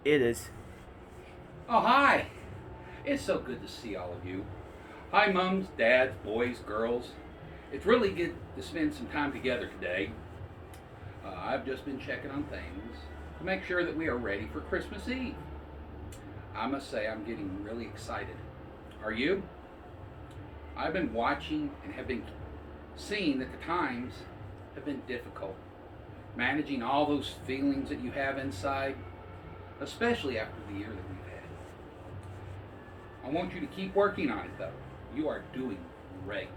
It is. Oh, hi. It's so good to see all of you. Hi, mums, dads, boys, girls. It's really good to spend some time together today. I've just been checking on things to make sure that we are ready for Christmas Eve. I must say, I'm getting really excited. Are you? I've been watching and have been seeing that the times have been difficult. Managing all those feelings that you have inside, especially after the year that we've had. I want you to keep working on it though. You are doing great.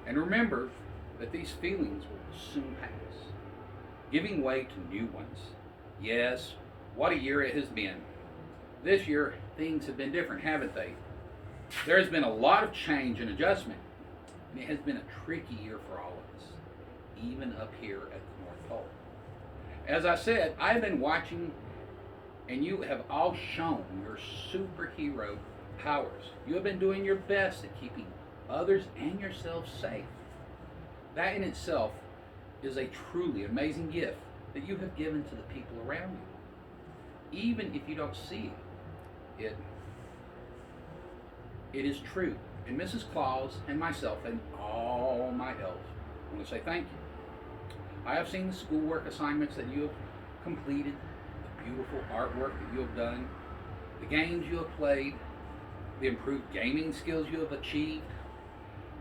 And remember that these feelings will soon pass, giving way to new ones. Yes, what a year it has been. This year, things have been different, haven't they? There has been a lot of change and adjustment, and it has been a tricky year for all of us, even up here at the North Pole. As I said, I've been watching, and you have all shown your superhero powers. You have been doing your best at keeping others and yourself safe. That in itself is a truly amazing gift that you have given to the people around you. Even if you don't see it, it is true. And Mrs. Claus and myself and all my elves want to say thank you. I have seen the schoolwork assignments that you have completed, the beautiful artwork that you have done, the games you have played, the improved gaming skills you have achieved.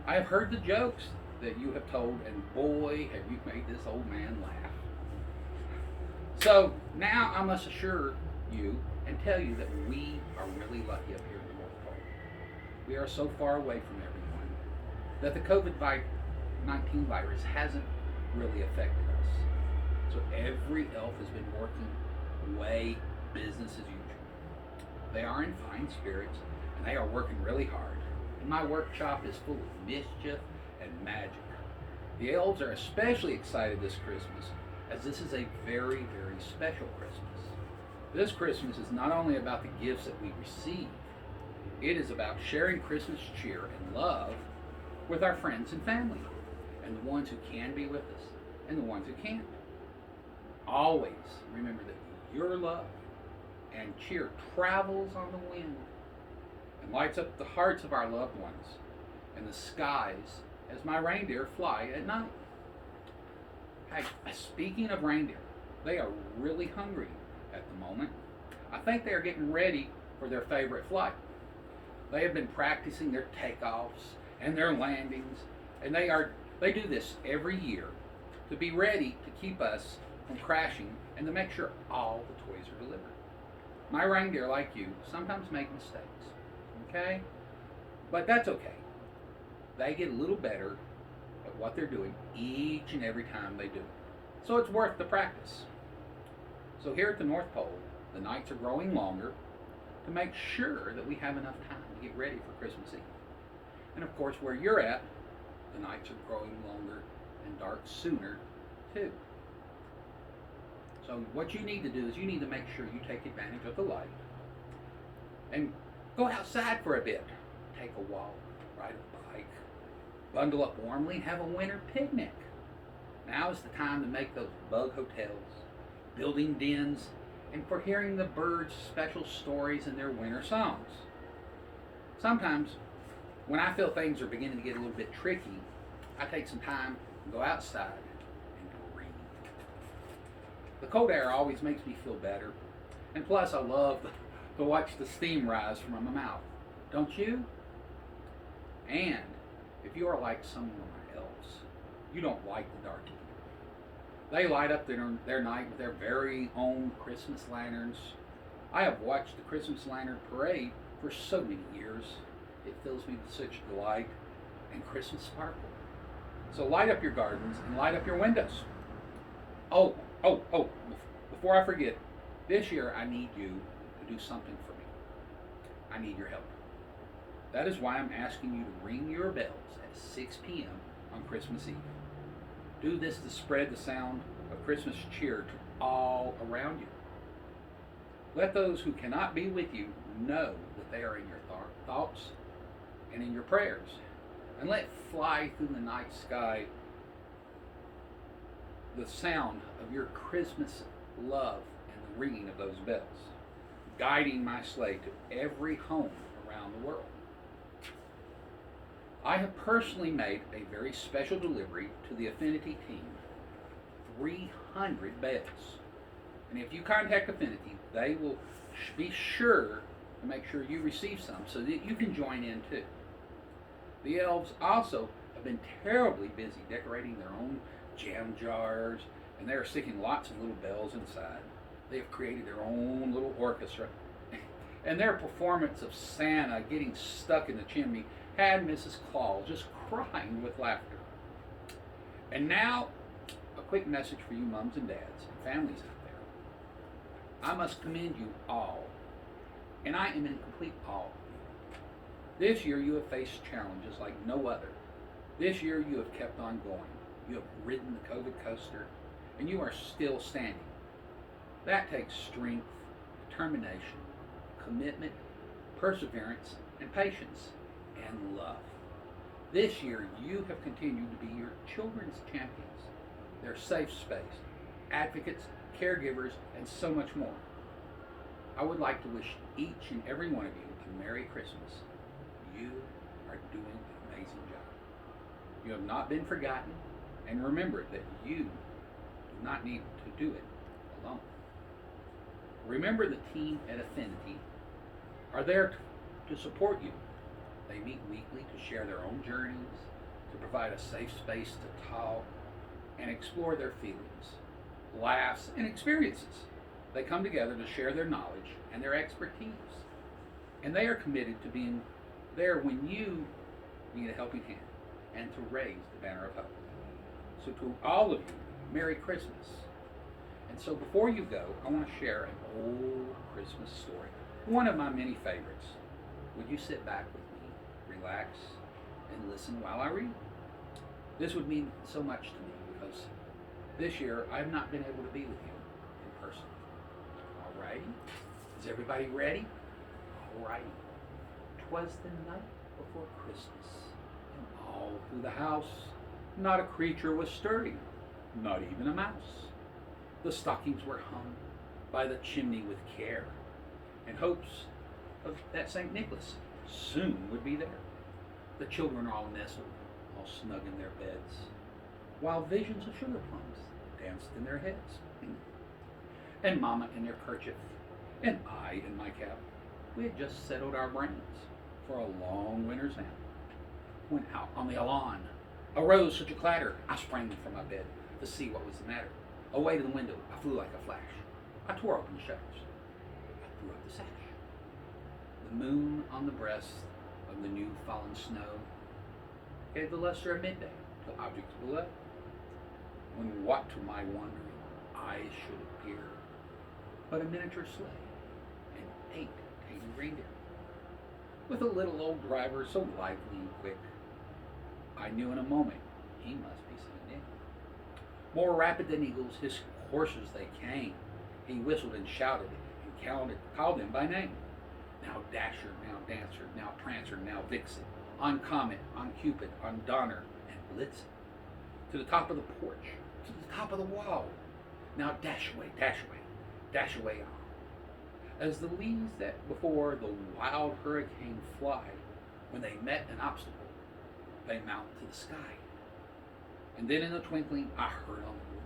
I have heard the jokes that you have told, and boy, have you made this old man laugh. So now I must assure you and tell you that we are really lucky up here in the North Pole. We are so far away from everyone that the COVID 19 virus hasn't really affected us. So every elf has been working way business as usual. They are in fine spirits and they are working really hard. And my workshop is full of mischief and magic. The elves are especially excited this Christmas as this is a very, very special Christmas. This Christmas is not only about the gifts that we receive, it is about sharing Christmas cheer and love with our friends and family, and the ones who can be with us and the ones who can't. Always remember that your love and cheer travels on the wind and lights up the hearts of our loved ones and the skies as my reindeer fly at night. Hey, speaking of reindeer, they are really hungry at the moment. I think they are getting ready for their favorite flight. They have been practicing their takeoffs and their landings, and they do this every year to be ready to keep us from crashing and to make sure all the toys are delivered. My reindeer, like you, sometimes make mistakes, okay? But that's okay. They get a little better at what they're doing each and every time they do it. So it's worth the practice. So here at the North Pole, the nights are growing longer to make sure that we have enough time to get ready for Christmas Eve. And of course, where you're at, the nights are growing longer and dark sooner too. So what you need to do is you need to make sure you take advantage of the light and go outside for a bit. Take a walk, ride a bike, bundle up warmly, and have a winter picnic. Now is the time to make those bug hotels, building dens, and for hearing the birds' special stories and their winter songs. Sometimes, when I feel things are beginning to get a little bit tricky, I take some time and go outside and breathe. The cold air always makes me feel better, and plus I love to watch the steam rise from my mouth. Don't you? And if you are like some of my elves, you don't like the dark either. They light up their night with their very own Christmas lanterns. I have watched the Christmas lantern parade for so many years. It fills me with such delight and Christmas sparkle. So light up your gardens and light up your windows. Oh, before I forget, this year I need you to do something for me. I need your help. That is why I'm asking you to ring your bells at 6 p.m. on Christmas Eve. Do this to spread the sound of Christmas cheer to all around you. Let those who cannot be with you know that they are in your thoughts and in your prayers. And let fly through the night sky the sound of your Christmas love and the ringing of those bells. guiding my sleigh to every home around the world. I have personally made a very special delivery to the Affinity team, 300 bells. And if you contact Affinity, they will be sure to make sure you receive some so that you can join in too. The elves also have been terribly busy decorating their own jam jars, and they are sticking lots of little bells inside. They have created their own little orchestra, and their performance of Santa getting stuck in the chimney had Mrs. Claus just crying with laughter. And now, a quick message for you mums and dads and families out there. I must commend you all, and I am in complete awe of you. This year you have faced challenges like no other. This year you have kept on going. You have ridden the COVID coaster, and you are still standing. That takes strength, determination, commitment, perseverance, and patience, and love. This year you have continued to be your children's champions, their safe space, advocates, caregivers, and so much more. I would like to wish each and every one of you a Merry Christmas. You are doing an amazing job. You have not been forgotten, and remember that you do not need to do it alone. Remember the team at Affinity are there to support you. They meet weekly to share their own journeys, to provide a safe space to talk and explore their feelings, laughs, and experiences. They come together to share their knowledge and their expertise. And they are committed to being there when you need a helping hand and to raise the banner of hope. So to all of you, Merry Christmas. And so before you go, I want to share an old Christmas story, one of my many favorites. Would you sit back with me, relax, and listen while I read? This would mean so much to me because this year I have not been able to be with you in person. Alrighty? Is everybody ready? Alrighty. 'Twas the night before Christmas, and all through the house not a creature was stirring, not even a mouse. The stockings were hung by the chimney with care, in hopes of that St. Nicholas soon would be there. The children all nestled, all snug in their beds, while visions of sugar plums danced in their heads. And Mama in their kerchief, and I in my cap, we had just settled our brains for a long winter's nap. When out on the lawn arose such a clatter, I sprang from my bed to see what was the matter. Away to the window, I flew like a flash. I tore open the shutters. I threw up the sash. The moon on the breast of the new fallen snow gave the luster of midday to objects below. When what to my wondering eyes should appear but a miniature sleigh and 8 tiny reindeer, with a little old driver so lively and quick, I knew in a moment he must be Saint Nick. More rapid than eagles, his horses they came. He whistled and shouted and called them by name. Now Dasher, now Dancer, now Prancer, now Vixen, on Comet, on Cupid, on Donner, and Blitzen. To the top of the porch, to the top of the wall. Now dash away, dash away, dash away on. As the leaves that before the wild hurricane fly, when they met an obstacle, they mount to the sky. And then in a twinkling, I heard on the roof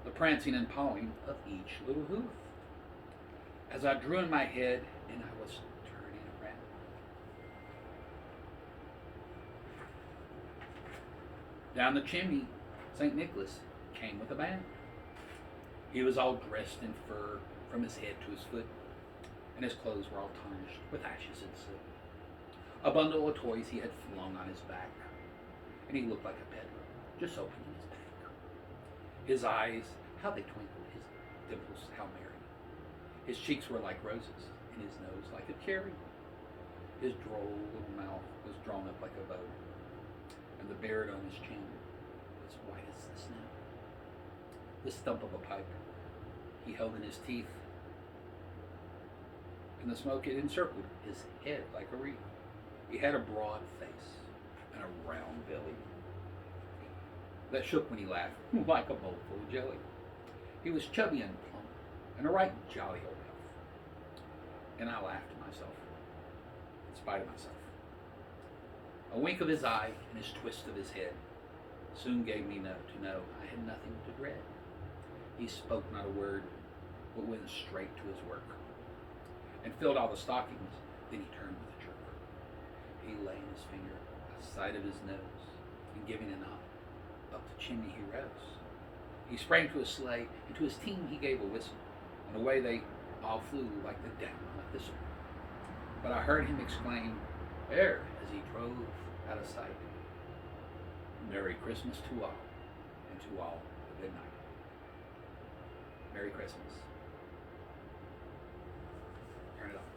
the prancing and pawing of each little hoof, as I drew in my head and I was turning around. Down the chimney, St. Nicholas came with a band. He was all dressed in fur from his head to his foot, and his clothes were all tarnished with ashes and soot. A bundle of toys he had flung on his back, and he looked like a peddler, just opening his bag. His eyes, how they twinkled, his dimples, how merry. His cheeks were like roses, and his nose like a cherry. His droll little mouth was drawn up like a bow, and the beard on his chin was white as the snow. The stump of a pipe he held in his teeth, and the smoke it encircled his head like a wreath. He had a broad face and a round belly that shook when he laughed like a bowl full of jelly. He was chubby and plump and a right jolly old elf. and I laughed to myself, in spite of myself. A wink of his eye and his twist of his head soon gave me to know I had nothing to dread. He spoke not a word, but went straight to his work, and filled all the stockings. Then he turned with a jerk. He laying his finger aside of his nose, and giving a nod, up the chimney he rose. He sprang to his sleigh, and to his team he gave a whistle, and away they all flew like the down on a thistle. But I heard him exclaim, ere as he drove out of sight, Merry Christmas to all, and to all a good night. Merry Christmas. Turn it off.